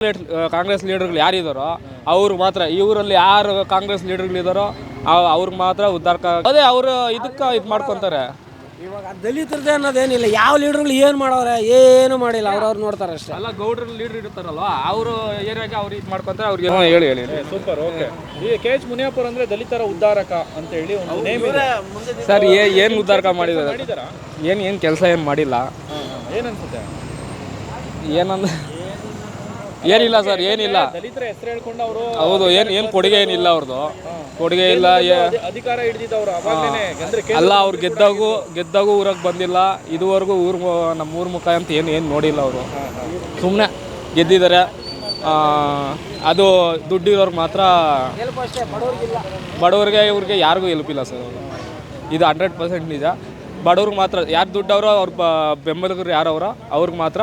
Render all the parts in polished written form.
ಕಾಂಗ್ರೆಸ್ ಲೀಡರ್ಗಳು ಯಾರಿದ್ದಾರೋ ಅವ್ರು ಮಾತ್ರ, ಇವರಲ್ಲಿ ಯಾರು ಕಾಂಗ್ರೆಸ್ ಲೀಡರ್ಗಳಿದ್ದಾರೋ ಅವ್ರಿಗೆ ಮಾತ್ರ ಉದ್ಧಾರ ಅದೇ ಅವರು ಇದಕ್ಕೆ ಇದು ಮಾಡ್ಕೊತಾರೆ. ಇವಾಗ ದಲಿತರದೇ ಅನ್ನೋದೇನಿಲ್ಲ, ಯಾವ ಲೀಡರ್ಗಳು ಏನು ಮಾಡೋರೆ, ಏನು ಮಾಡಿಲ್ಲ, ಅವ್ರವ್ರು ನೋಡ್ತಾರೆ ಅಷ್ಟೇ. ಅಲ್ಲ, ಗೌಡ್ರ ಲೀಡರ್ ಇರ್ತಾರಲ್ವ, ಅವರು ಏರಿಯಾಗೆ ಅವ್ರು ಇದು ಮಾಡ್ಕೊಂತಾರೆ. ಅವ್ರಿಗೆ ಹೇಳಿ ಸೂಪರ್. ಓಕೆ, ಈ KH ಮುನಿಯಪ್ಪರ್ ಅಂದ್ರೆ ದಲಿತರ ಉದ್ಧಾರಕ ಅಂತ ಹೇಳಿ ಒಂದು ನೇಮ್ ಇದೆ ಸರ್. ಏನು ಉದ್ಧಾರಕ ಮಾಡಿದ್ದಾರೆ? ಏನು ಕೆಲಸ ಏನು ಮಾಡಿಲ್ಲ. ಏನನ್ಸುತ್ತೆ? ಏನಿಲ್ಲ ಸರ್, ಏನಿಲ್ಲ. ದಲಿತರ ಹೆಸರು ಹೇಳ್ಕೊಂಡು ಅವರು ಹೌದು, ಏನು ಕೊಡುಗೆ ಏನಿಲ್ಲ ಅವ್ರದ್ದು. ಕೊಡುಗೆ ಇಲ್ಲ. ಅಧಿಕಾರ ಹಿಡಿದಿದ್ದವರು ಅಲ್ಲ, ಅವ್ರು ಗೆದ್ದಾಗೂ ಊರಾಗ ಬಂದಿಲ್ಲ ಇದುವರೆಗೂ. ನಮ್ಮ ಊರ್ ಮುಖ ಅಂತ ಏನು ನೋಡಿಲ್ಲ ಅವರು. ಸುಮ್ಮನೆ ಗೆದ್ದಿದ್ದಾರೆ. ಅದು ದುಡ್ಡಿರೋರ್ಗೆ ಮಾತ್ರ, ಬಡವ್ರಿಗೆ ಇವ್ರಿಗೆ ಯಾರಿಗೂ ಹೆಲ್ಪ್ ಇಲ್ಲ ಸರ್. ಇದು 100% ನಿಜ. ಬಡವ್ರಿಗೆ ಮಾತ್ರ, ಯಾರು ದುಡ್ಡವರು ಅವ್ರ ಬೆಂಬಲಿಗರು ಯಾರವರೋ ಅವ್ರಿಗೆ ಮಾತ್ರ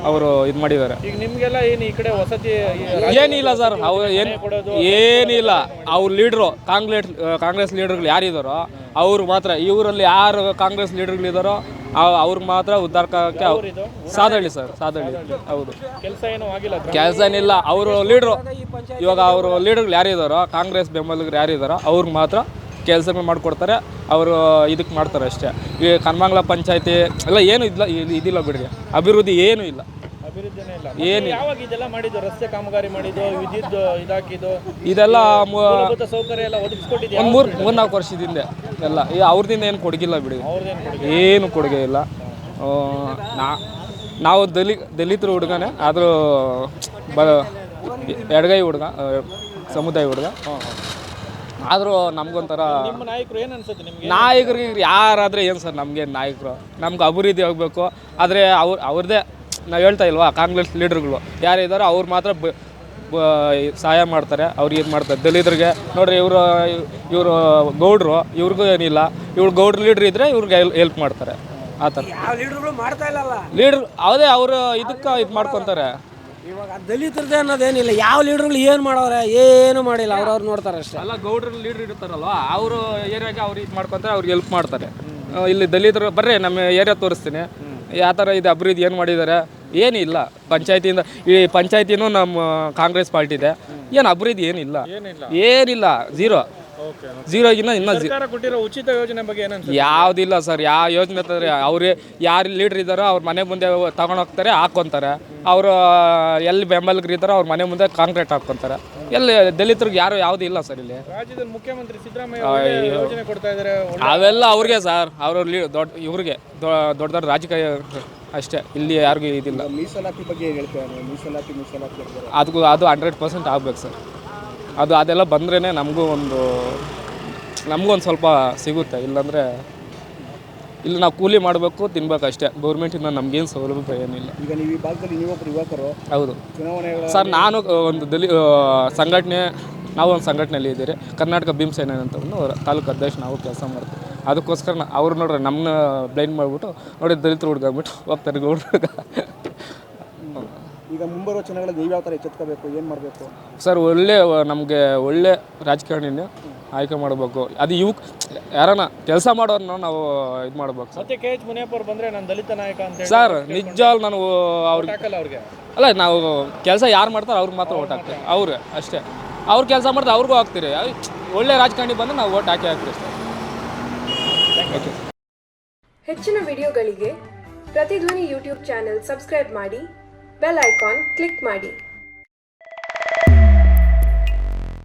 ಅವರು ಇದು ಮಾಡಿದ್ದಾರೆ. ಈಗ ನಿಮಗೆಲ್ಲ ಏನು ಈ ಕಡೆ ವಸತಿ ಏನಿಲ್ಲ ಸರ್. ಅವ್ರು ಏನಿಲ್ಲ. ಅವ್ರ ಲೀಡ್ರು ಕಾಂಗ್ರೆಸ್ ಲೀಡರ್ಗಳು ಯಾರಿದ್ದಾರೋ ಅವ್ರು ಮಾತ್ರ, ಇವರಲ್ಲಿ ಯಾರು ಕಾಂಗ್ರೆಸ್ ಲೀಡರ್ಗಳಿದ್ದಾರೋ ಅವ್ರಿಗೆ ಮಾತ್ರ ಉದ್ಧಾರಕ್ಕೆ. ಸಾದಳ್ಳಿ ಸರ್, ಸಾದಳ್ಳಿ. ಹೌದು. ಕೆಲಸ ಏನೂ ಆಗಿಲ್ಲ, ಕೆಲಸ ಏನಿಲ್ಲ. ಅವರು ಲೀಡ್ರು, ಇವಾಗ ಅವರು ಲೀಡರ್ಗಳು ಯಾರಿದ್ದಾರೋ, ಕಾಂಗ್ರೆಸ್ ಬೆಂಬಲಿಗರು ಯಾರಿದ್ದಾರೋ ಅವ್ರಿಗೆ ಮಾತ್ರ ಕೆಲಸಗಳು ಮಾಡಿಕೊಡ್ತಾರೆ. ಅವರು ಇದಕ್ಕೆ ಮಾಡ್ತಾರೆ ಅಷ್ಟೇ. ಈ ಕನ್ಮಂಗ್ಲ ಪಂಚಾಯತಿ ಎಲ್ಲ ಏನು ಇದಿಲ್ಲ ಬಿಡ್ರಿ. ಅಭಿವೃದ್ಧಿ ಏನೂ ಇಲ್ಲ. ಅಭಿವೃದ್ಧಿನೇ ಇಲ್ಲ. ಏನು ಯಾವಾಗ ಇದೆಲ್ಲ ಮಾಡಿದ್ದು? ರಸ್ತೆ ಕಾಮಗಾರಿ ಮಾಡಿದ್ದು, ವಿದ್ಯುತ್ ಇದಾಕಿದ್ದು, ಇದೆಲ್ಲ ಮೂಲಭೂತ ಸೌಕರ್ಯ ಎಲ್ಲ ಒದಗಿಸ್ಕೊಟ್ಟಿದ್ದೆ ಒಂದು 3-4 ವರ್ಷದಿಂದ ಎಲ್ಲ. ಅವ್ರದಿಂದ ಏನು ಕೊಡಗಿಲ್ಲ ಬಿಡಿ, ಏನು ಕೊಡುಗೆ ಇಲ್ಲ. ನಾವು ದಲಿತರ ಹುಡುಗನೇ, ಆದರೂ ಎಡಗೈ ಹುಡುಗ, ಸಮುದಾಯ ಹುಡುಗ. ಆದರೂ ನಮ್ಗೊಂಥರ ನಿಮ್ಮ ನಾಯಕರು ಏನು ಅನ್ಸುತ್ತೆ ನಿಮಗೆ? ನಾಯಕರಿಗೆ ಯಾರಾದರೆ ಏನು ಸರ್, ನಮಗೆ ನಾಯಕರು ನಮ್ಗೆ ಅಭಿವೃದ್ಧಿ ಆಗಬೇಕು. ಆದರೆ ಅವ್ರದ್ದೇ ನಾವು ಹೇಳ್ತಾ ಇಲ್ವಾ, ಕಾಂಗ್ರೆಸ್ ಲೀಡರ್ಗಳು ಯಾರಿದ್ದಾರೋ ಅವ್ರು ಮಾತ್ರ ಸಹಾಯ ಮಾಡ್ತಾರೆ. ಅವ್ರಿಗೆ ಇದು ಮಾಡ್ತಾರೆ. ದಲಿತರಿಗೆ ನೋಡ್ರಿ, ಇವರು ಗೌಡ್ರು, ಇವ್ರಿಗೂ ಏನಿಲ್ಲ. ಇವ್ರು ಗೌಡ್ರು ಲೀಡ್ರ್ ಇದ್ದರೆ ಇವ್ರಿಗೆ ಹೆಲ್ಪ್ ಮಾಡ್ತಾರೆ. ಆ ಥರ ಲೀಡರ್ಗಳು ಮಾಡ್ತಾ ಇಲ್ಲ. ಲೀಡ್ರ್ ಅದೇ ಅವರು ಇದಕ್ಕೆ ಇದು ಮಾಡ್ಕೊತಾರೆ. ಇವಾಗ ದಲಿತರದೇ ಅನ್ನೋದೇನಿಲ್ಲ, ಯಾವ ಲೀಡರ್ಗಳು ಏನು ಮಾಡೋರೆ, ಏನು ಮಾಡಿಲ್ಲ, ಅವ್ರವ್ರು ನೋಡ್ತಾರೆ ಅಷ್ಟೇ. ಅಲ್ಲ, ಗೌಡ್ರ ಲೀಡರ್ ಇರ್ತಾರಲ್ವ, ಅವರು ಏರಿಯಾಗೆ ಅವ್ರು ಇದು ಮಾಡ್ಕೊತಾರೆ. ಅವ್ರಿಗೆ ಹೆಲ್ಪ್ ಮಾಡ್ತಾರೆ. ಇಲ್ಲಿ ದಲಿತರು ಬರ್ರಿ, ನಮ್ಮ ಏರಿಯಾ ತೋರಿಸ್ತೀನಿ ಯಾವ ಥರ ಇದು ಅಭಿವೃದ್ಧಿ ಏನು ಮಾಡಿದ್ದಾರೆ. ಏನಿಲ್ಲ. ಪಂಚಾಯತಿಯಿಂದ, ಈ ಪಂಚಾಯತಿನೂ ನಮ್ಮ ಕಾಂಗ್ರೆಸ್ ಪಾರ್ಟಿದೆ. ಏನು ಅಭಿವೃದ್ಧಿ ಏನಿಲ್ಲ, ಏನಿಲ್ಲ. ಝೀರೋಗಿನ್ನ ಇನ್ನೂ ಕೊಟ್ಟಿರೋ ಉಚಿತ ಯೋಜನೆ ಬಗ್ಗೆ ಏನಂತ? ಯಾವುದಿಲ್ಲ ಸರ್. ಯಾವ ಯೋಜನೆ ತಂದರೆ ಅವ್ರಿಗೆ ಯಾರು ಲೀಡ್ರ್ ಇದ್ದಾರೋ ಅವ್ರ ಮನೆ ಮುಂದೆ ತಗೊಂಡೋಗ್ತಾರೆ, ಹಾಕ್ಕೊತಾರೆ. ಅವರು ಎಲ್ಲಿ ಬೆಂಬಲಿಗರು ಇದ್ದಾರೋ ಅವ್ರ ಮನೆ ಮುಂದೆ ಕಾಂಕ್ರೀಟ್ ಹಾಕ್ಕೊತಾರೆ. ಎಲ್ಲಿ ದಲಿತರಿಗೆ ಯಾರು ಯಾವುದೂ ಇಲ್ಲ ಸರ್ ಇಲ್ಲಿ. ರಾಜ್ಯದಲ್ಲಿ ಮುಖ್ಯಮಂತ್ರಿ ಸಿದ್ದರಾಮಯ್ಯ ಯೋಜನೆ ಕೊಡ್ತಾ ಇದ್ದಾರೆ, ಅವೆಲ್ಲ ಅವ್ರಿಗೆ ಸರ್. ಅವರು ಇವ್ರಿಗೆ ದೊಡ್ಡ ರಾಜಕೀಯ ಅಷ್ಟೇ. ಇಲ್ಲಿ ಯಾರಿಗೂ ಇದಿಲ್ಲ. ಮೀಸಲಾತಿ ಬಗ್ಗೆ ಹೇಳ್ತಾರೆ. ಮೀಸಲಾತಿ ಅದು 100% ಆಗ್ಬೇಕು ಸರ್. ಅದೆಲ್ಲ ಬಂದ್ರೇ ನಮಗೂ ಒಂದು ಸ್ವಲ್ಪ ಸಿಗುತ್ತೆ. ಇಲ್ಲಾಂದರೆ ಇಲ್ಲಿ ನಾವು ಕೂಲಿ ಮಾಡಬೇಕು, ತಿನ್ಬೇಕು ಅಷ್ಟೇ. ಗೌರ್ಮೆಂಟಿಂದ ನಮಗೇನು ಸೌಲಭ್ಯ ಏನಿಲ್ಲ. ಈಗ ನೀವು ಈ ಭಾಗದಲ್ಲಿ ನೀವೊಬ್ಬರು ಯುವಕರು. ಹೌದು ಸರ್. ನಾನು ಒಂದು ನಾವು ಒಂದು ಸಂಘಟನೆಯಲ್ಲಿ ಇದ್ದೀರಿ. ಕರ್ನಾಟಕ ಭೀಮಸೇನೆ ಅಂತ ಒಂದು ತಾಲೂಕು ಅಧ್ಯಕ್ಷ ನಾವು ಕೆಲಸ ಮಾಡ್ತೀವಿ. ಅದಕ್ಕೋಸ್ಕರ ಅವ್ರು ನೋಡ್ರಿ ನಮ್ಮನ್ನ ಬ್ಲೈಂಡ್ ಮಾಡಿಬಿಟ್ಟು ನೋಡಿ ದಲಿತರು ಹುಡುಗಾಗ್ಬಿಟ್ಟು ಹೋಗ್ತಾರೆ ಗೌಡ್ರಾಗ. ಈಗ ಮುಂಬರುವ ಚುನಾವಣೆಗಳಲ್ಲಿ ನೀವು ಯಾವ ಥರ ಎಚ್ಚೆತ್ಕೋಬೇಕು, ಏನು ಮಾಡಬೇಕು ಸರ್? ನಮಗೆ ಒಳ್ಳೆ ರಾಜಕಾರಣಿನೇ ಆಯ್ಕೆ ಮಾಡಬೇಕು. ಅದು ಯಾರನ್ನ ಕೆಲಸ ಮಾಡೋರನ್ನ ನಾವು ಇದು ಮಾಡಬೇಕು. ಮತ್ತೆ KH ಮುನಿಯಪ್ಪರ್ ಬಂದರೆ ನಾನು ದಲಿತ ನಾಯಕ ಅಂತ ಸರ್. ನಿಜ ನಾವು ಅವ್ರಿಗೆ ಅಲ್ಲ, ನಾವು ಕೆಲಸ ಯಾರು ಮಾಡ್ತಾರೆ ಅವ್ರಿಗೆ ಮಾತ್ರ ಓಟ್ ಹಾಕ್ತೀವಿ. ಅವ್ರಿಗೆ ಅಷ್ಟೇ. ಅವ್ರು ಕೆಲಸ ಮಾಡ್ತಾರೆ, ಅವ್ರಿಗೂ ಹಾಕ್ತೀರಿ. ಒಳ್ಳೆ ರಾಜಕಾರಣಿ ಬಂದರೆ ನಾವು ಓಟ್ ಹಾಕ್ತೀವಿ ಸರ್. ಹೆಚ್ಚಿನ ವಿಡಿಯೋಗಳಿಗೆ ಪ್ರತಿಧ್ವನಿ ಯೂಟ್ಯೂಬ್ ಚಾನೆಲ್ ಸಬ್ಸ್ಕ್ರೈಬ್ ಮಾಡಿ, ಬೆಲ್ ಐಕಾನ್ ಕ್ಲಿಕ್ ಮಾಡಿ.